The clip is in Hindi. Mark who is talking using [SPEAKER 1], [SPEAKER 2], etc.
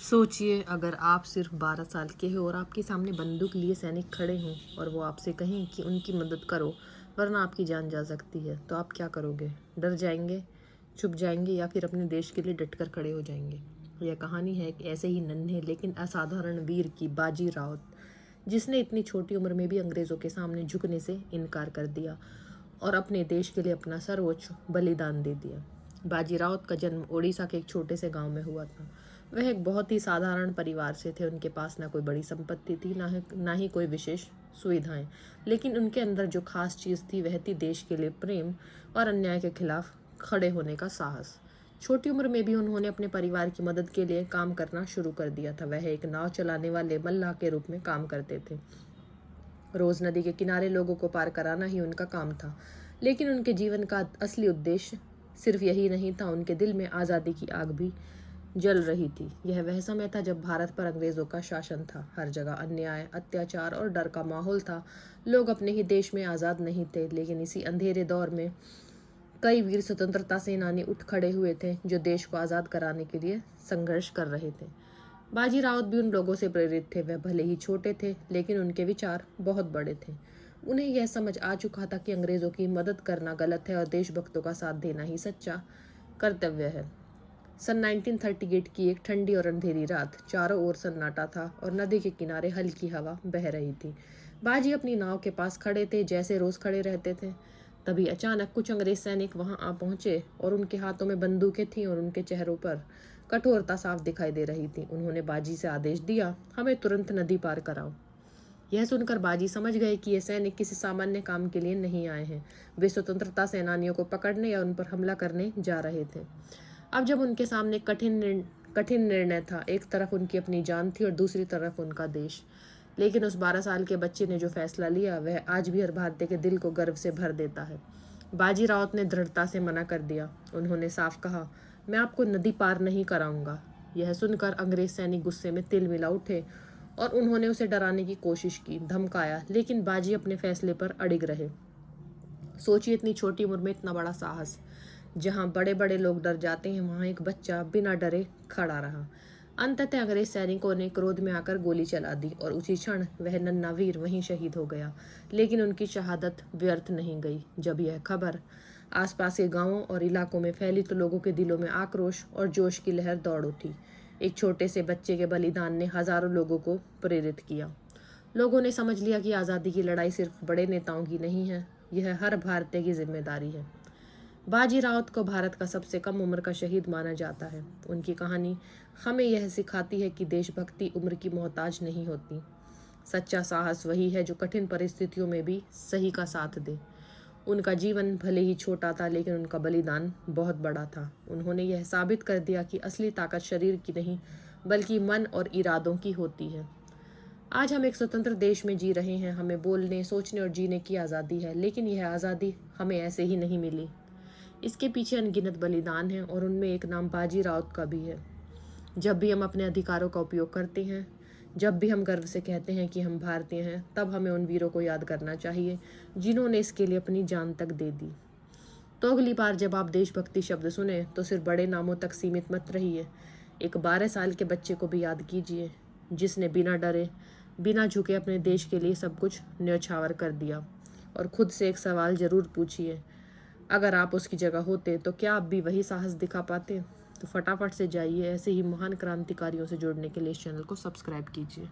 [SPEAKER 1] सोचिए, अगर आप सिर्फ 12 साल के हो और आपके सामने बंदूक लिए सैनिक खड़े हों और वो आपसे कहें कि उनकी मदद करो वरना आपकी जान जा सकती है, तो आप क्या करोगे? डर जाएंगे, चुप जाएंगे या फिर अपने देश के लिए डटकर खड़े हो जाएंगे? यह कहानी है एक ऐसे ही नन्हे लेकिन असाधारण वीर की, बाजी राउत, जिसने इतनी छोटी उम्र में भी अंग्रेज़ों के सामने झुकने से इनकार कर दिया और अपने देश के लिए अपना सर्वोच्च बलिदान दे दिया। बाजी राउत का जन्म ओडिशा के एक छोटे से गांव में हुआ था। वह एक बहुत ही साधारण परिवार से थे। उनके पास ना कोई बड़ी संपत्ति थी, ना ही कोई विशेष सुविधाएं, लेकिन उनके अंदर जो खास चीज़ थी वह थी देश के लिए प्रेम और अन्याय के खिलाफ खड़े होने का साहस। छोटी उम्र में भी उन्होंने अपने परिवार की मदद के लिए काम करना शुरू कर दिया था। वह एक नाव चलाने वाले मल्लाह के रूप में काम करते थे। रोज नदी के किनारे लोगों को पार कराना ही उनका काम था, लेकिन उनके जीवन का असली उद्देश्य सिर्फ यही नहीं था। उनके दिल में आज़ादी की आग भी जल रही थी। यह वह समय था जब भारत पर अंग्रेजों का शासन था। हर जगह अन्याय, अत्याचार और डर का माहौल था। लोग अपने ही देश में आज़ाद नहीं थे, लेकिन इसी अंधेरे दौर में कई वीर स्वतंत्रता सेनानी उठ खड़े हुए थे जो देश को आज़ाद कराने के लिए संघर्ष कर रहे थे। बाजी राउत भी उन लोगों से प्रेरित थे। वह भले ही छोटे थे, लेकिन उनके विचार बहुत बड़े थे। उन्हें यह समझ आ चुका था कि अंग्रेजों की मदद करना गलत है और देशभक्तों का साथ देना ही सच्चा कर्तव्य है। सन 1938 की एक ठंडी और अंधेरी रात, चारों ओर सन्नाटा था और नदी के किनारे हल्की हवा बह रही थी। बाजी अपनी नाव के पास खड़े थे, जैसे रोज खड़े रहते थे। तभी अचानक कुछ अंग्रेज सैनिक वहां आ पहुंचे और उनके हाथों में बंदूकें थीं और उनके चेहरों पर कठोरता साफ दिखाई दे रही थी। उन्होंने बाजी से आदेश दिया, हमें तुरंत नदी पार कराओ। यह सुनकर बाजी समझ गए कि ये सैनिक किसी सामान्य काम के लिए नहीं आए हैं। वे स्वतंत्रता सेनानियों को पकड़ने या उन पर हमला करने जा रहे थे। अब जब उनके सामने कठिन निर्णय था, एक तरफ उनकी अपनी जान थी और दूसरी तरफ उनका देश। लेकिन उस 12 साल के बच्चे ने जो फैसला लिया वह आज भी हर भारतीय के दिल को गर्व से भर देता है। बाजी राउत ने दृढ़ता से मना कर दिया। उन्होंने साफ कहा, मैं आपको नदी पार नहीं कराऊंगा। यह सुनकर अंग्रेज सैनिक गुस्से में तिलमिला उठे और उन्होंने उसे डराने की कोशिश की, धमकाया, लेकिन बाजी अपने फैसले पर अड़िग रहे। सोचिए, इतनी छोटी उम्र में इतना बड़ा साहस। जहां बड़े बड़े लोग डर जाते हैं, वहां एक बच्चा बिना डरे खड़ा रहा। अंततः अंग्रेज सैनिकों ने क्रोध में आकर गोली चला दी और उसी क्षण वह नन्हा वीर वहीं शहीद हो गया। लेकिन उनकी शहादत व्यर्थ नहीं गई। जब यह खबर आसपास के गांवों और इलाकों में फैली तो लोगों के दिलों में आक्रोश और जोश की लहर दौड़ उठी। एक छोटे से बच्चे के बलिदान ने हजारों लोगों को प्रेरित किया। लोगों ने समझ लिया कि आज़ादी की लड़ाई सिर्फ बड़े नेताओं की नहीं है, यह हर भारतीय की जिम्मेदारी है। बाजी राउत को भारत का सबसे कम उम्र का शहीद माना जाता है। उनकी कहानी हमें यह सिखाती है कि देशभक्ति उम्र की मोहताज नहीं होती। सच्चा साहस वही है जो कठिन परिस्थितियों में भी सही का साथ दे। उनका जीवन भले ही छोटा था, लेकिन उनका बलिदान बहुत बड़ा था। उन्होंने यह साबित कर दिया कि असली ताकत शरीर की नहीं, बल्कि मन और इरादों की होती है। आज हम एक स्वतंत्र देश में जी रहे हैं। हमें बोलने, सोचने और जीने की आज़ादी है, लेकिन यह आज़ादी हमें ऐसे ही नहीं मिली। इसके पीछे अनगिनत बलिदान हैं और उनमें एक नाम बाजी राउत का भी है। जब भी हम अपने अधिकारों का उपयोग करते हैं, जब भी हम गर्व से कहते हैं कि हम भारतीय हैं, तब हमें उन वीरों को याद करना चाहिए जिन्होंने इसके लिए अपनी जान तक दे दी। तो अगली बार जब आप देशभक्ति शब्द सुने तो सिर्फ बड़े नामों तक सीमित मत रहिए। एक 12 साल के बच्चे को भी याद कीजिए, जिसने बिना डरे, बिना झुके अपने देश के लिए सब कुछ न्यौछावर कर दिया। और खुद से एक सवाल जरूर पूछिए, अगर आप उसकी जगह होते तो क्या आप भी वही साहस दिखा पाते? तो फटाफट से जाइए, ऐसे ही महान क्रांतिकारियों से जुड़ने के लिए इस चैनल को सब्सक्राइब कीजिए।